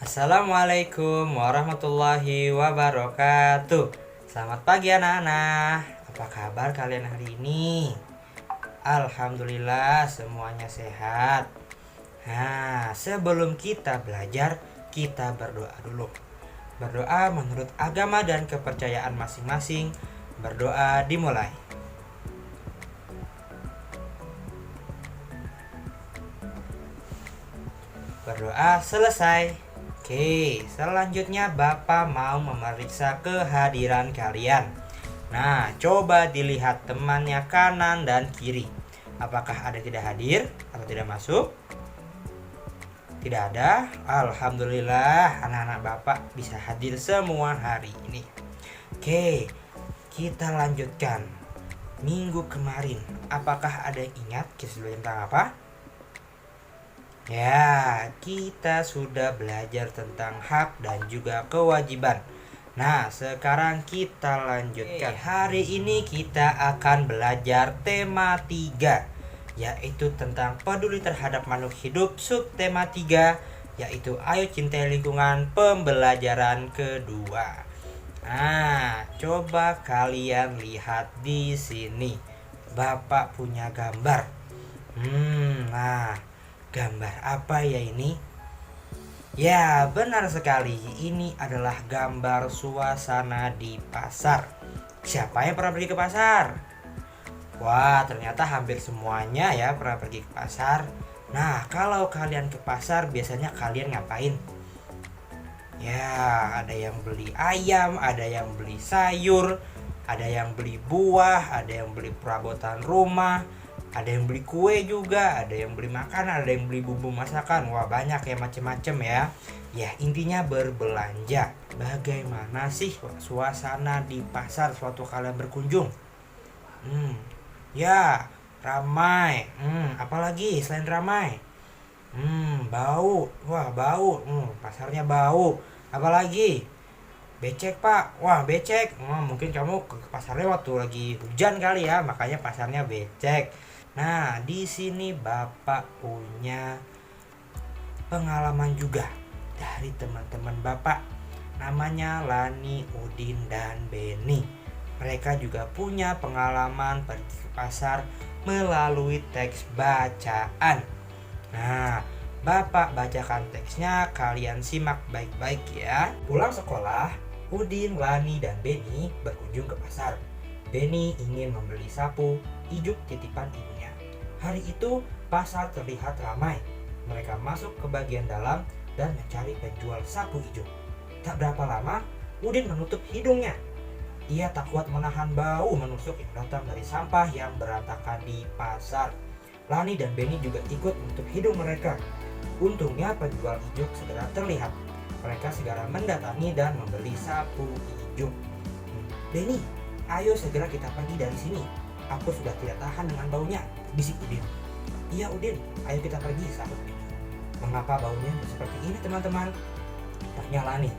Assalamualaikum warahmatullahi wabarakatuh. Selamat pagi anak-anak. Apa kabar kalian hari ini? Alhamdulillah semuanya sehat. Nah, sebelum kita belajar, kita berdoa dulu. Berdoa menurut agama dan kepercayaan masing-masing. Berdoa dimulai. Berdoa selesai. Oke, selanjutnya Bapak mau memeriksa kehadiran kalian. Nah, coba dilihat temannya kanan dan kiri. Apakah ada tidak hadir atau tidak masuk? Tidak ada. Alhamdulillah, anak-anak Bapak bisa hadir semua hari ini. Oke, kita lanjutkan. Minggu kemarin, apakah ada yang ingat kisah tentang apa? Ya, kita sudah belajar tentang hak dan juga kewajiban. Nah, sekarang kita lanjutkan. Hari ini kita akan belajar tema 3, yaitu tentang peduli terhadap makhluk hidup. Subtema 3, yaitu ayo cintai lingkungan, pembelajaran kedua. Nah, coba kalian lihat di sini. Bapak punya gambar. Nah, gambar apa ya ini? Ya, benar sekali. Ini adalah gambar suasana di pasar. Siapa yang pernah pergi ke pasar? Wah, ternyata hampir semuanya ya pernah pergi ke pasar. Nah, kalau kalian ke pasar biasanya kalian ngapain? Ya, ada yang beli ayam, ada yang beli sayur, ada yang beli buah, ada yang beli perabotan rumah, ada yang beli kue juga, ada yang beli makanan, ada yang beli bumbu masakan. Wah, banyak ya, macam-macam ya. Ya, intinya berbelanja. Bagaimana sih suasana di pasar suatu kalian berkunjung? Ya, ramai. Apalagi selain ramai? Bau. Wah, bau. Pasarnya bau. Apalagi? Becek pak, wah becek. Mungkin kamu ke pasarnya waktu lagi hujan kali ya, makanya pasarnya becek. Nah, di sini Bapak punya pengalaman juga dari teman-teman Bapak. Namanya Lani, Udin, dan Beni. Mereka juga punya pengalaman pergi ke pasar melalui teks bacaan. Nah, Bapak bacakan teksnya, kalian simak baik-baik ya. Pulang sekolah, Udin, Lani, dan Beni berkunjung ke pasar. Beni ingin membeli sapu ijuk titipan ibunya. Hari itu pasar terlihat ramai. Mereka masuk ke bagian dalam dan mencari penjual sapu ijuk. Tak berapa lama, Udin menutup hidungnya. Ia tak kuat menahan bau menusuk yang datang dari sampah yang berantakan di pasar. Lani dan Beni juga ikut menutup hidung mereka. Untungnya penjual ijuk segera terlihat. Mereka segera mendatangi dan membeli sapu ijuk. Beni, ayo segera kita pergi dari sini. Aku sudah tidak tahan dengan baunya, bisik Udin. Iya Udin, ayo kita pergi, sahut Beni. Mengapa baunya seperti ini teman-teman? Tanya Lani.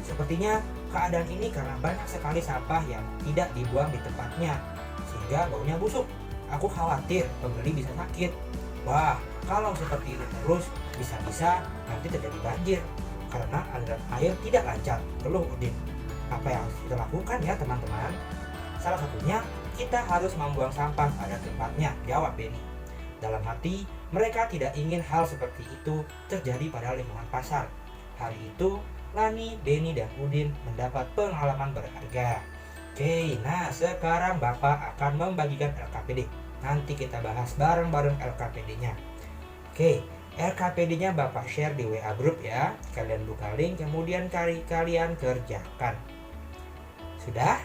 Sepertinya keadaan ini karena banyak sekali sampah yang tidak dibuang di tempatnya, sehingga baunya busuk. Aku khawatir pembeli bisa sakit. Wah, kalau seperti itu terus, bisa-bisa nanti terjadi banjir karena aliran air tidak lancar, keluh Udin. Apa yang harus kita lakukan ya teman-teman? Salah satunya, kita harus membuang sampah pada tempatnya, jawab Beni. Dalam hati, mereka tidak ingin hal seperti itu terjadi pada lingkungan pasar. Hari itu, Lani, Beni, dan Udin mendapat pengalaman berharga. Oke, nah sekarang Bapak akan membagikan LKPD. Nanti kita bahas bareng-bareng LKPD-nya. Oke, LKPD-nya Bapak share di WA group ya. Kalian buka link, kemudian kalian kerjakan. Sudah?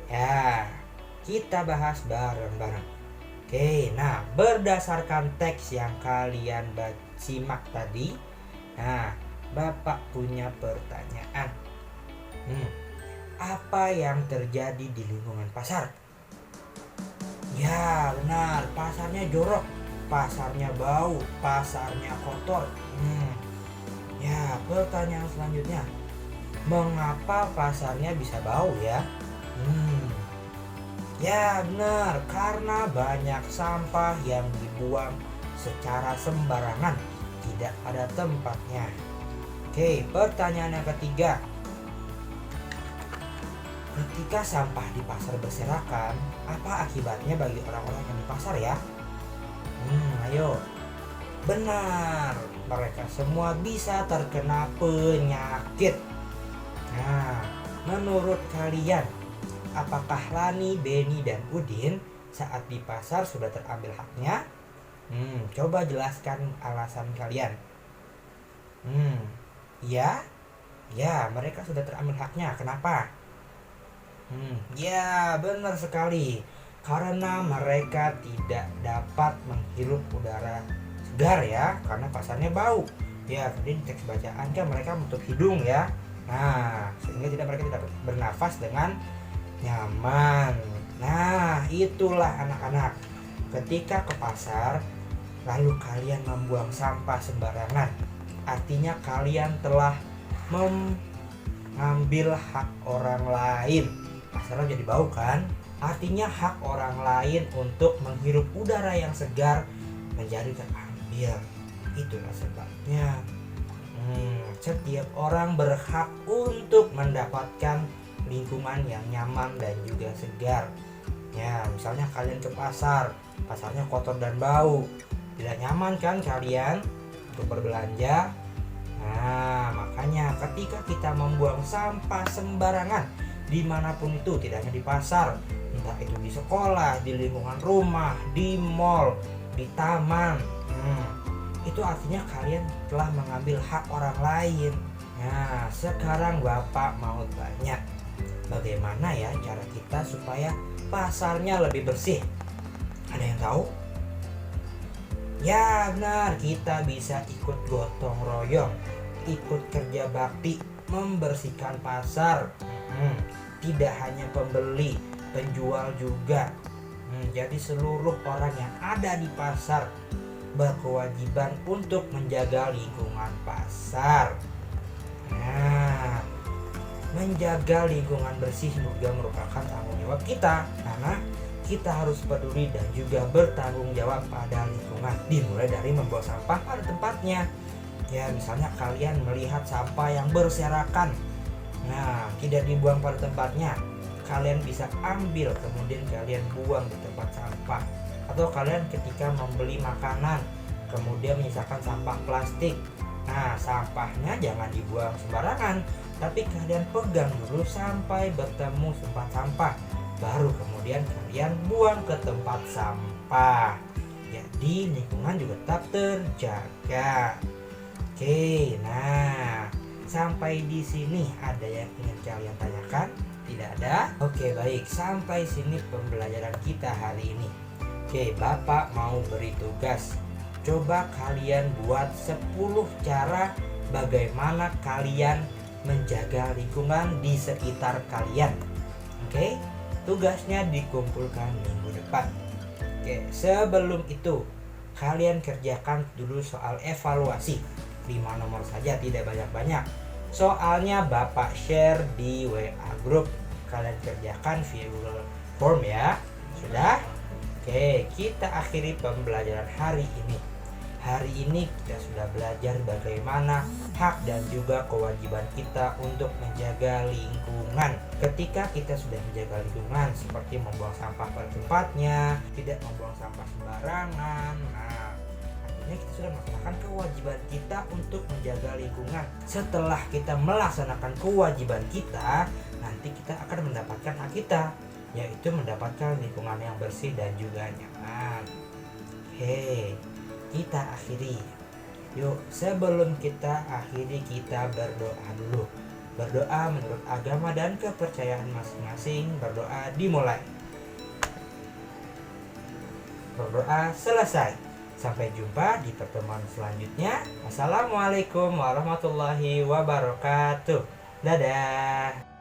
Ya, kita bahas bareng-bareng. Oke, nah berdasarkan teks yang kalian simak tadi, nah Bapak punya pertanyaan. Apa yang terjadi di lingkungan pasar? Ya benar, pasarnya jorok, pasarnya bau, pasarnya kotor. Ya, pertanyaan selanjutnya, mengapa pasarnya bisa bau ya? Ya benar, karena banyak sampah yang dibuang secara sembarangan, tidak pada tempatnya. Oke, pertanyaan yang ketiga. Ketika sampah di pasar berserakan, apa akibatnya bagi orang-orang yang di pasar ya? Ayo. Benar, mereka semua bisa terkena penyakit. Nah, menurut kalian, apakah Lani, Beni, dan Udin saat di pasar sudah terambil haknya? Coba jelaskan alasan kalian. Ya, ya, mereka sudah terambil haknya. Kenapa? Ya, benar sekali. Karena mereka tidak dapat menghirup udara segar ya, karena pasarnya bau. Ya, tadi di teks bacaan kan mereka menutup hidung ya. Nah, sehingga mereka tidak bernafas dengan nyaman. Nah, itulah anak-anak. Ketika ke pasar, lalu kalian membuang sampah sembarangan, artinya kalian telah mengambil hak orang lain. Pasarnya jadi bau kan? Artinya hak orang lain untuk menghirup udara yang segar menjadi terambil. Itulah sebabnya setiap orang berhak untuk mendapatkan lingkungan yang nyaman dan juga segar. Ya, misalnya kalian ke pasar, pasarnya kotor dan bau, tidak nyaman kan kalian untuk berbelanja? Nah, makanya ketika kita membuang sampah sembarangan dimanapun itu, tidak hanya di pasar, entah itu di sekolah, di lingkungan rumah, di mall, di taman, itu artinya kalian telah mengambil hak orang lain. Nah, sekarang Bapak mau tanya, bagaimana ya cara kita supaya pasarnya lebih bersih? Ada yang tahu? Ya benar, kita bisa ikut gotong royong, ikut kerja bakti, membersihkan pasar. Tidak hanya pembeli, penjual juga. Jadi seluruh orang yang ada di pasar berkewajiban untuk menjaga lingkungan pasar. Nah, menjaga lingkungan bersih juga merupakan tanggung jawab kita, karena kita harus peduli dan juga bertanggung jawab pada lingkungan, dimulai dari membuang sampah pada tempatnya. Ya, misalnya kalian melihat sampah yang berserakan, nah tidak dibuang pada tempatnya, kalian bisa ambil kemudian kalian buang di tempat sampah. Atau kalian ketika membeli makanan kemudian menyisakan sampah plastik, nah sampahnya jangan dibuang sembarangan, tapi kalian pegang dulu sampai bertemu tempat sampah, baru kemudian kalian buang ke tempat sampah. Jadi lingkungan juga tetap terjaga. Oke, nah sampai di sini ada yang ingin kalian tanyakan? Tidak ada? Oke, baik, sampai sini pembelajaran kita hari ini. Oke, Bapak mau beri tugas. Coba kalian buat 10 cara bagaimana kalian menjaga lingkungan di sekitar kalian. Oke, tugasnya dikumpulkan minggu depan. Oke, sebelum itu kalian kerjakan dulu soal evaluasi. 5 nomor saja, tidak banyak-banyak. Soalnya Bapak share di WA group. Kalian kerjakan via Google Form ya. Sudah? Oke, kita akhiri pembelajaran hari ini. Hari ini kita sudah belajar bagaimana hak dan juga kewajiban kita untuk menjaga lingkungan. Ketika kita sudah menjaga lingkungan, seperti membuang sampah pada tempatnya, tidak membuang sampah sembarangan, nah artinya kita sudah melaksanakan kewajiban kita untuk menjaga lingkungan. Setelah kita melaksanakan kewajiban kita, nanti kita akan mendapatkan hak kita, yaitu mendapatkan lingkungan yang bersih dan juga nyaman. Oke, kita akhiri. Yuk, sebelum kita akhiri kita berdoa dulu. Berdoa menurut agama dan kepercayaan masing-masing. Berdoa dimulai. Berdoa selesai. Sampai jumpa di pertemuan selanjutnya. Wassalamualaikum warahmatullahi wabarakatuh. Dadah.